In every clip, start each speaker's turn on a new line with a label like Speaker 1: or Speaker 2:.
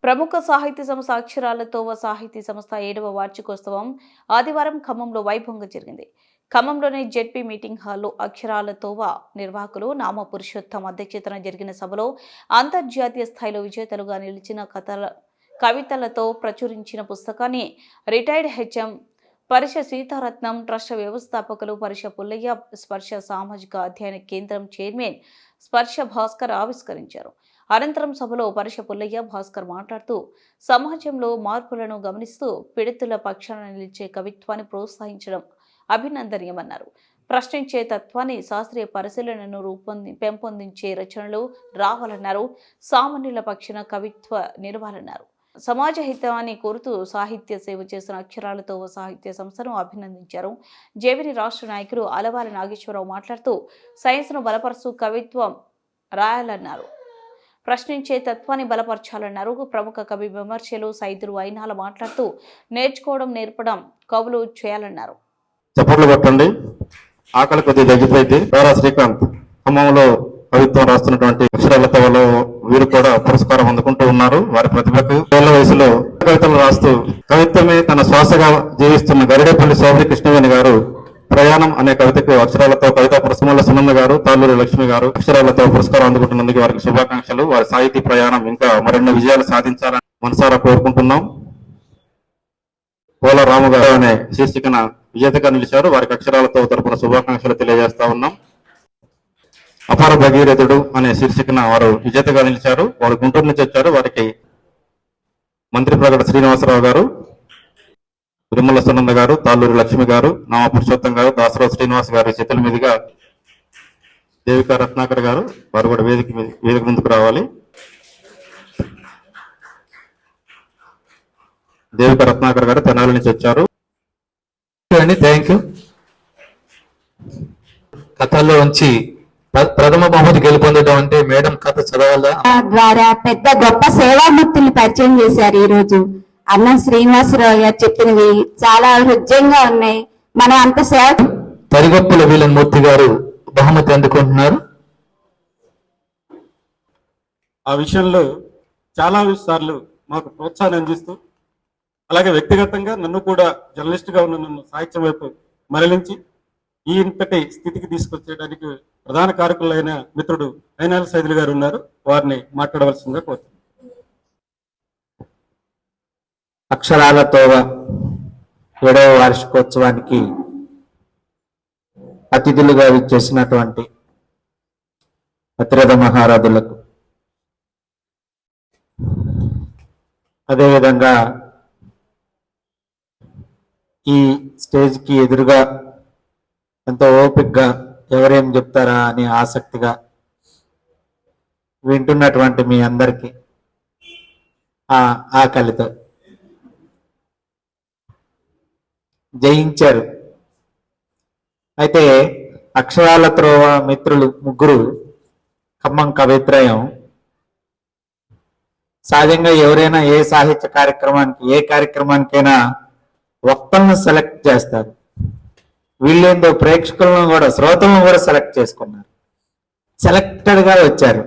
Speaker 1: ప్రముఖ సాహితీ సంస్థ అక్షరాలతో సాహితీ సంస్థ 7వ వార్షికోత్సవం ఆదివారం ఖమ్మంలో వైభవంగా జరిగింది. ఖమ్మంలోని జెడ్పీ మీటింగ్ హాల్లో అక్షరాలతోవ నిర్వాహకులు నామ పురుషోత్తం అధ్యక్షతన జరిగిన సభలో అంతర్జాతీయ స్థాయిలో విజేతలుగా నిలిచిన కవితలతో ప్రచురించిన పుస్తకాన్ని రిటైర్డ్ హెచ్ఎం పరిష సీతారత్నం ట్రస్ట్ వ్యవస్థాపకులు పరిష పుల్లయ్య, స్పర్శ సామాజిక అధ్యయన కేంద్రం చైర్మన్ స్పర్శ భాస్కర్ ఆవిష్కరించారు. అనంతరం సభలో పరిష పుల్లయ్య భాస్కర్ మాట్లాడుతూ సమాజంలో మార్పులను గమనిస్తూ పీడితుల పక్షాన నిలిచే కవిత్వాన్ని ప్రోత్సహించడం అభినందనీయమన్నారు. ప్రశ్నించే తత్వాన్ని, శాస్త్రీయ పరిశీలనను పెంపొందించే రచనలు రావాలన్నారు. సామాన్యుల పక్షాన కవిత్వ నిలవాలన్నారు. సమాజ హితాన్ని కోరుతూ సాహిత్య సేవ చేసిన అక్షరాలతో సాహిత్య సంస్థను అభినందించారు. జేవిని రాష్ట్ర నాయకులు అలవాల నాగేశ్వరరావు మాట్లాడుతూ సైన్స్ను బలపరుస్తూ కవిత్వం రాయాలన్నారు. ప్రశ్నించే తత్వాన్ని బలపరచాలన్నారు. ప్రముఖ కవి విమర్శలు సైదులు అయినాల మాట్లాడుతూ నేర్చుకోవడం, నేర్పడం కవులు చేయాలన్నారు.
Speaker 2: చప్పట్లు కొట్టండి. ఆకలి కొద్దిగా తగ్గిపోయింది. శ్రీకాంత్ ఖమ్మంలో కవిత్వం రాస్తున్నటువంటి అక్షరాలతో వాళ్ళు వీరు కూడా పురస్కారం అందుకుంటూ ఉన్నారు. వారి ప్రతిభకు ఏళ్ల వయసులో కవితలు రాస్తూ కవిత్వమే తన శ్వాసగా జీవిస్తున్న గరిడేపల్లి సోదరి కృష్ణవేణి గారు ప్రయాణం అనే కవితకు అక్షరాలతో కవితా పురస్కారాల సునంద గారు, తాళ్ళూరి లక్ష్మి గారు అక్షరాలతో పురస్కారం అందుకుంటున్నందుకు వారికి శుభాకాంక్షలు. వారి సాహితీ ప్రయాణం ఇంకా మరిన్ని విజయాలు సాధించాలని మనసారా కోరుకుంటున్నాం. పోల రాము గారు అనే శీర్షికన విజేతగా నిలిచారు. వారికి అక్షరాలతో తరపున శుభాకాంక్షలు తెలియజేస్తా ఉన్నాం. అపార భగీరథుడు అనే శీర్షికన వారు విజేతగా నిలిచారు. వారు గుంటూరు నుంచి వచ్చారు. వారికి మంత్రి ప్రగడ శ్రీనివాసరావు గారు, విమల సునంద గారు, తాళ్ళూరి లక్ష్మి గారు, నామ పురుషోత్తం గారు, దాసరావు శ్రీనివాస్ గారి చేతుల మీదుగా దేవికా రత్నాకర్ గారు వారు కూడా వేదిక ముందుకు రావాలి. దేవికా రత్నాకర్ గారు తెనాలి నుంచి వచ్చారు.
Speaker 3: Thank you. కథల్లో ఉంచి ప్రథమ బహుమతి గెలుపొందడం అంటే మేడం కథ చదవాలా
Speaker 4: ద్వారా పెద్ద గొప్ప సేవామూర్తిని పరిచయం చేశారు. ఈ రోజు అన్న శ్రీనివాసరావు గారు చెప్పినవి చాలా హృదయంగా ఉన్నాయి. మనం అంత సేవ.
Speaker 3: పరిగొప్పుల వీలన్ మూర్తి గారు బహుమతి అందుకుంటున్నారు.
Speaker 2: ఆ విషయంలో చాలా సార్లు మాకు ప్రోత్సాహం అందిస్తూ, అలాగే వ్యక్తిగతంగా నన్ను కూడా జర్నలిస్ట్ గా ఉన్న నన్ను సాహిత్యం వైపు మరలించి ఈ ఇంతటి స్థితికి తీసుకొచ్చేయడానికి ప్రధాన కారకులైన మిత్రుడు అయినాల సైదులు గారు ఉన్నారు. వారిని మాట్లాడవలసిందిగా కోరుతున్నాను.
Speaker 3: అక్షరాలతో 7వ వార్షికోత్సవానికి అతిథులుగా విచ్చేసినటువంటి అతిరథ మహారాజులకు, అదేవిధంగా ఈ స్టేజ్కి ఎదురుగా ఎంతో ఓపికగా ఎవరేం చెప్తారా అని ఆసక్తిగా వింటున్నటువంటి మీ అందరికీ ఆకలితో జయించారు. అయితే అక్షరాల త్రోవ మిత్రులు ముగ్గురు ఖమ్మం కవిత్రయం సహజంగా ఎవరైనా ఏ సాహిత్య కార్యక్రమానికి, ఏ కార్యక్రమానికైనా వక్తలను సెలెక్ట్ చేస్తారు. వీళ్ళేందో ప్రేక్షకులను కూడా, శ్రోతలను కూడా సెలెక్ట్ చేసుకున్నారు. సెలెక్టెడ్ గా వచ్చారు.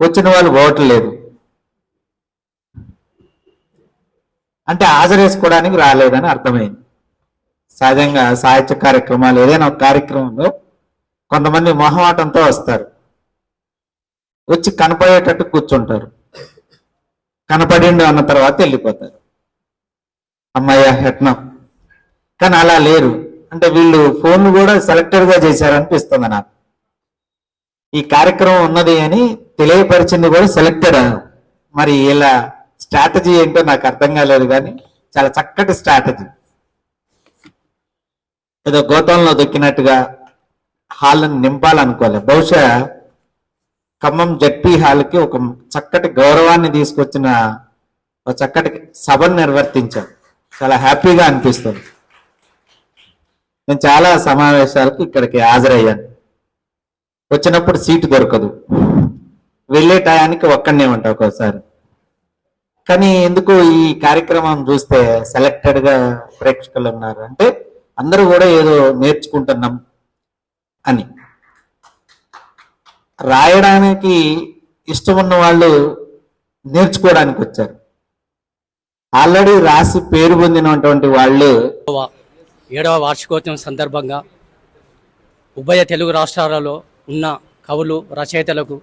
Speaker 3: వచ్చిన వాళ్ళు పోవట్లేదు అంటే హాజరేసుకోవడానికి రాలేదని అర్థమైంది. సహజంగా సాహిత్య కార్యక్రమాలు, ఏదైనా ఒక కార్యక్రమంలో కొంతమంది మొహమాటంతో వస్తారు. వచ్చి కనపడేటట్టు కూర్చుంటారు. కనపడిండు అన్న తర్వాత వెళ్ళిపోతారు. అమ్మయ్య యత్నం. కానీ అలా లేరు. అంటే వీళ్ళు ఫోన్లు కూడా సెలెక్టెడ్ గా చేశారనిపిస్తుంది నాకు. ఈ కార్యక్రమం ఉన్నది అని తెలియపరిచింది కూడా సెలెక్టెడ్. మరి ఇలా స్ట్రాటజీ ఏంటో నాకు అర్థం కాలేదు, కానీ చాలా చక్కటి స్ట్రాటజీ. ఏదో గోతంలో దొక్కినట్టుగా హాల్ని నింపాలనుకోలే. బహుశా ఖమ్మం జడ్పీ హాల్కి ఒక చక్కటి గౌరవాన్ని తీసుకొచ్చిన ఒక చక్కటి సభను నిర్వర్తించాం. చాలా హ్యాపీగా అనిపిస్తుంది. నేను చాలా సమావేశాలకు ఇక్కడికి హాజరయ్యాను. వచ్చినప్పుడు సీటు దొరకదు, వెళ్ళే టయానికి ఒక్కడనే ఉంటా ఒక్కోసారి. కానీ ఎందుకు ఈ కార్యక్రమం చూస్తే సెలెక్టెడ్ గా ప్రేక్షకులు ఉన్నారు అంటే అందరూ కూడా ఏదో నేర్చుకుంటున్నాం అని. రాయడానికి ఇష్టం ఉన్న వాళ్ళు నేర్చుకోవడానికి వచ్చారు. ఆల్రెడీ రాసి పేరు పొందినటువంటి వాళ్ళు
Speaker 5: 7వ వార్షికోత్సవం సందర్భంగా ఉభయ తెలుగు రాష్ట్రాలలో ఉన్న కవులు రచయితలకు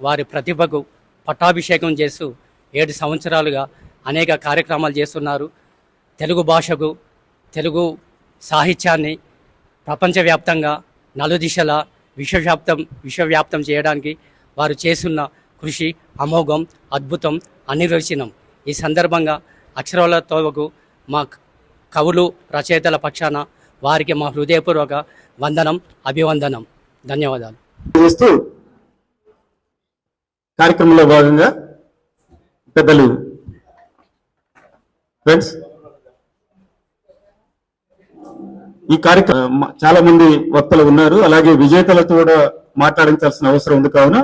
Speaker 5: వారి ప్రతిభకు పట్టాభిషేకం చేస్తూ 7 సంవత్సరాలుగా అనేక కార్యక్రమాలు చేస్తున్నారు. తెలుగు భాషకు, తెలుగు సాహిత్యాన్ని ప్రపంచవ్యాప్తంగా నలుదిశలా విశ్వవ్యాప్తం చేయడానికి వారు చేస్తున్న కృషి అమోఘం, అద్భుతం, అనిర్వచనం. ఈ సందర్భంగా అక్షరాలతోవకు మా కవులు రచయితల పక్షాన వారికి మా హృదయపూర్వక వందనం, అభివందనం, ధన్యవాదాలు.
Speaker 2: చేస్తూ కార్యక్రమంలో భాగంగా పెద్దలు ఫ్రెండ్స్ ఈ కార్యక్రమం చాలా మంది వక్తలు ఉన్నారు. అలాగే విజేతలతో కూడా మాట్లాడించాల్సిన అవసరం ఉంది. కావున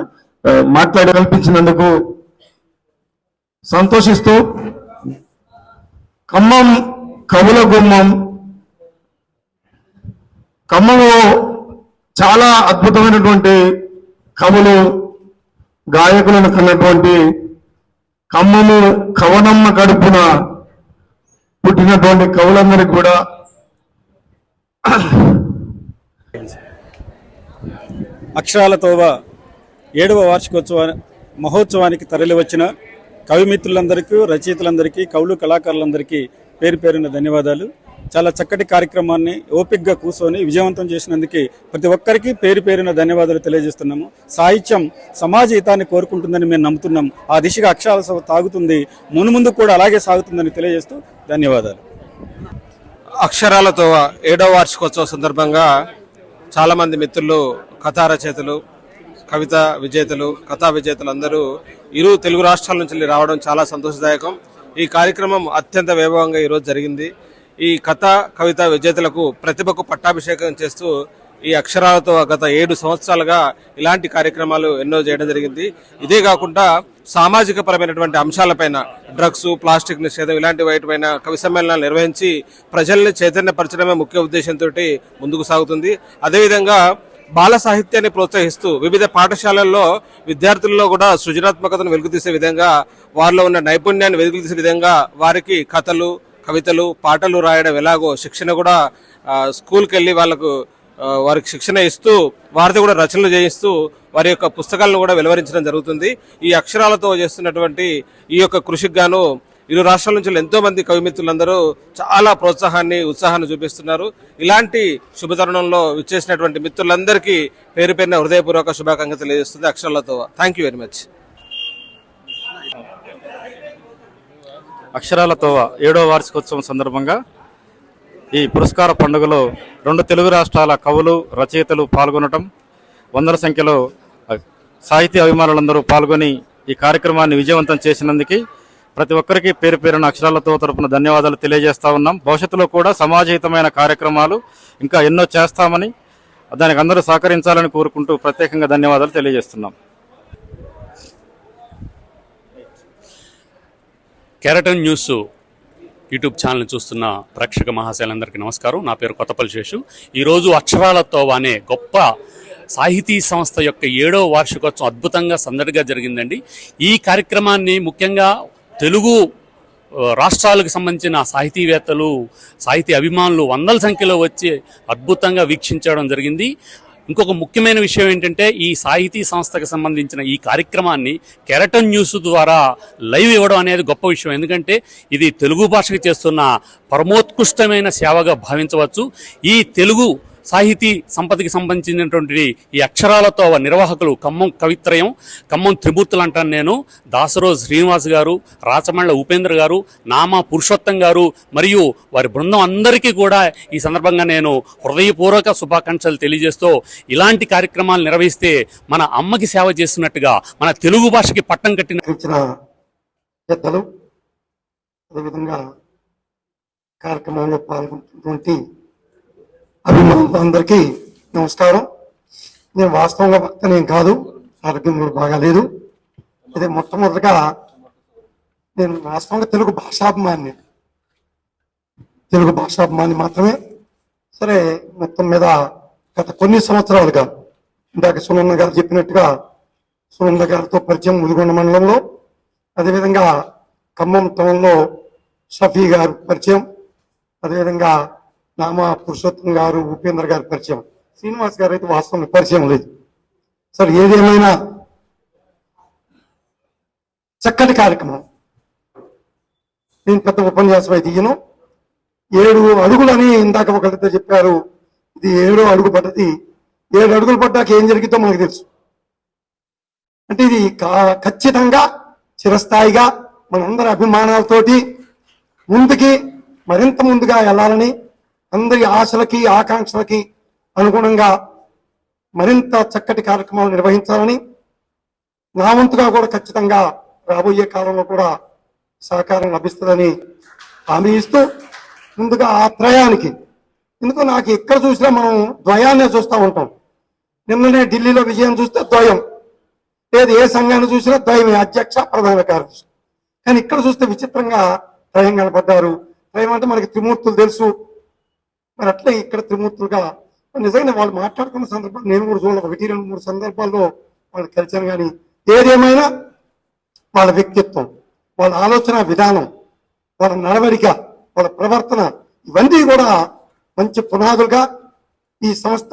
Speaker 2: మాట్లాడి కల్పించినందుకు సంతోషిస్తూ ఖమ్మం కవుల గుమ్మం, ఖమ్మంలో చాలా అద్భుతమైనటువంటి కవులు గాయకులను కన్నటువంటి ఖమ్మము కవనమ్మ కడుపున పుట్టినటువంటి కవులందరికీ కూడా
Speaker 6: అక్షరాలతోవ 7వ వార్షికోత్సవ మహోత్సవానికి తరలివచ్చిన కవిమిత్రులందరికీ, రచయితలందరికీ, కవులు కళాకారులందరికీ పేరు పేరున ధన్యవాదాలు. చాలా చక్కటి కార్యక్రమాన్ని ఓపికగా కూర్చొని విజయవంతం చేసినందుకు ప్రతి ఒక్కరికి పేరు పేరున ధన్యవాదాలు తెలియజేస్తున్నాము. సాహిత్యం సమాజ హితాన్ని కోరుకుంటుందని మేము నమ్ముతున్నాం. ఆ దిశగా అక్షరాల తాగుతుంది, మునుముందు కూడా అలాగే సాగుతుందని తెలియజేస్తూ ధన్యవాదాలు.
Speaker 7: అక్షరాలతో 7వ వార్షికోత్సవం సందర్భంగా చాలామంది మిత్రులు, కథా రచయితలు, కవిత విజేతలు, కథా విజేతలు అందరూ ఇరు తెలుగు రాష్ట్రాల నుంచి రావడం చాలా సంతోషదాయకం. ఈ కార్యక్రమం అత్యంత వైభవంగా ఈరోజు జరిగింది. ఈ కథ కవిత విజేతలకు ప్రతిభకు పట్టాభిషేకం చేస్తూ ఈ అక్షరాలతో గత 7 సంవత్సరాలుగా ఇలాంటి కార్యక్రమాలు ఎన్నో చేయడం జరిగింది. ఇదే కాకుండా సామాజిక పరమైనటువంటి అంశాలపైన, డ్రగ్స్, ప్లాస్టిక్ నిషేధం ఇలాంటి వాటిపైన కవి సమ్మేళనాలు నిర్వహించి ప్రజల్ని చైతన్యపరచడమే ముఖ్య ఉద్దేశంతో ముందుకు సాగుతుంది. అదేవిధంగా బాల సాహిత్యాన్ని ప్రోత్సహిస్తూ వివిధ పాఠశాలల్లో విద్యార్థుల్లో కూడా సృజనాత్మకతను వెలుగుతీసే విధంగా, వారిలో ఉన్న నైపుణ్యాన్ని వెలుగుతీసే విధంగా వారికి కథలు, కవితలు, పాటలు రాయడం ఎలాగో శిక్షణ కూడా స్కూల్కి వెళ్ళి వారికి శిక్షణ ఇస్తూ వారితో కూడా రచనలు చేయిస్తూ వారి యొక్క పుస్తకాలను కూడా వెలువరించడం జరుగుతుంది. ఈ అక్షరాలతో చేస్తున్నటువంటి ఈ యొక్క కృషికి గాను ఇరు రాష్ట్రాల నుంచి ఎంతో మంది కవిమిత్రులందరూ చాలా ప్రోత్సాహాన్ని, ఉత్సాహాన్ని చూపిస్తున్నారు. ఇలాంటి శుభతరుణంలో విచ్చేసినటువంటి మిత్రులందరికీ పేరు పేరున హృదయపూర్వక శుభాకాంక్షలు తెలియజేస్తుంది అక్షరాలతో. Thank you very much.
Speaker 8: అక్షరాలతో 7వ వార్షికోత్సవం సందర్భంగా ఈ పురస్కార పండుగలో 2 తెలుగు రాష్ట్రాల కవులు, రచయితలు పాల్గొనటం, వందల సంఖ్యలో సాహితీ అభిమానులందరూ పాల్గొని ఈ కార్యక్రమాన్ని విజయవంతం చేసినందుకు ప్రతి ఒక్కరికి పేరు పేరున అక్షరాలతో తరపున ధన్యవాదాలు తెలియజేస్తా ఉన్నాం. భవిష్యత్తులో కూడా సమాజహితమైన కార్యక్రమాలు ఇంకా ఎన్నో చేస్తామని, దానికి అందరూ సహకరించాలని కోరుకుంటూ ప్రత్యేకంగా ధన్యవాదాలు తెలియజేస్తున్నాం.
Speaker 9: కెరటన్ న్యూస్ యూట్యూబ్ ఛానల్ చూస్తున్న ప్రేక్షక మహాశయులందరికీ నమస్కారం. నా పేరు కొత్తపల్లి శేషు. ఈరోజు అక్షరాలతో అనే గొప్ప సాహితీ సంస్థ యొక్క 7వ వార్షికోత్సవం అద్భుతంగా సందడిగా జరిగిందండి. ఈ కార్యక్రమాన్ని ముఖ్యంగా తెలుగు రాష్ట్రాలకు సంబంధించిన సాహితీవేత్తలు, సాహితీ అభిమానులు వందల సంఖ్యలో వచ్చి అద్భుతంగా వీక్షించడం జరిగింది. ఇంకొక ముఖ్యమైన విషయం ఏంటంటే, ఈ సాహితీ సంస్థకు సంబంధించిన ఈ కార్యక్రమాన్ని కెరటన్ న్యూస్ ద్వారా లైవ్ ఇవ్వడం అనేది గొప్ప విషయం. ఎందుకంటే ఇది తెలుగు భాషకు చేస్తున్న పరమోత్కృష్టమైన సేవగా భావించవచ్చు. ఈ తెలుగు సాహితీ సంపదకి సంబంధించినటువంటి ఈ అక్షరాలతో నిర్వాహకులు ఖమ్మం కవిత్రయం, ఖమ్మం త్రిమూర్తులు అంటాను నేను, దాసరోజు శ్రీనివాస్ గారు, రాచమళ్ళ ఉపేంద్ర గారు, నామా పురుషోత్తం గారు మరియు వారి బృందం అందరికీ కూడా ఈ సందర్భంగా నేను హృదయపూర్వక శుభాకాంక్షలు తెలియజేస్తూ, ఇలాంటి కార్యక్రమాలు నిర్వహిస్తే మన అమ్మకి సేవ చేస్తున్నట్టుగా, మన తెలుగు భాషకి పట్టం కట్టిన
Speaker 2: పెద్దలు, అదేవిధంగా కార్యక్రమంలో పాల్గొన్నటువంటి అభిమానులందరికీ నమస్కారం. నేను వాస్తవంగా భక్తనేం కాదు, ఆరోగ్యం కూడా బాగాలేదు. అదే మొట్టమొదటిగా నేను వాస్తవంగా తెలుగు భాషాభిమాని మాత్రమే. సరే, మొత్తం మీద గత కొన్ని సంవత్సరాలుగా ఇందాక సునంద గారు చెప్పినట్టుగా సునంద గారితో పరిచయం ముదిగొండ మండలంలో, అదేవిధంగా
Speaker 10: ఖమ్మం టౌన్లో షఫీ గారు పరిచయం, అదేవిధంగా నామా పురుషోత్తం గారు, ఉపేంద్ర గారు పరిచయం. శ్రీనివాస్ గారు అయితే వాస్తవంగా పరిచయం లేదు. సరే, ఏదేమైనా చక్కటి కార్యక్రమం. నేను పెద్ద ఉపన్యాసం అయితే ఇయ్యను. 7 అడుగులని ఇందాక ఒకరితో చెప్పారు. ఇది 7వ అడుగు పడ్డది. 7 అడుగులు పడ్డాక ఏం జరిగిందో మనకు తెలుసు. అంటే ఇది ఖచ్చితంగా చిరస్థాయిగా మనందరి అభిమానాలతోటి ముందుకి మరింత ముందుగా వెళ్ళాలని, అందరి ఆశలకి ఆకాంక్షలకి అనుగుణంగా మరింత చక్కటి కార్యక్రమాలు నిర్వహించాలని, నా వంతుగా కూడా ఖచ్చితంగా రాబోయే కాలంలో కూడా సహకారం లభిస్తుందని హామీ ఇస్తూ, ముందుగా ఆ త్రయానికి, ఎందుకో నాకు ఎక్కడ చూసినా మనం ద్వయాన్నే చూస్తూ ఉంటాం. నిన్ననే ఢిల్లీలో విజయం చూస్తే ద్వయం, లేదు ఏ సంఘాన్ని చూసినా ద్వయమే, అధ్యక్ష ప్రధాన కార్యదర్శి. కానీ ఇక్కడ చూస్తే విచిత్రంగా త్రయం కనపడ్డారు. త్రయం అంటే మనకి త్రిమూర్తులు తెలుసు, మరి అట్లే ఇక్కడ త్రిమూర్తులుగా నిజంగా వాళ్ళు మాట్లాడుకున్న సందర్భాలు నేను కూడా చూడాలి. 1, 2, 3 సందర్భాల్లో వాళ్ళు కలిసాను. కానీ ఏదేమైనా వాళ్ళ వ్యక్తిత్వం, వాళ్ళ ఆలోచన విధానం, వాళ్ళ నడవడిక, వాళ్ళ ప్రవర్తన, ఇవన్నీ కూడా మంచి పునాదులుగా ఈ సంస్థ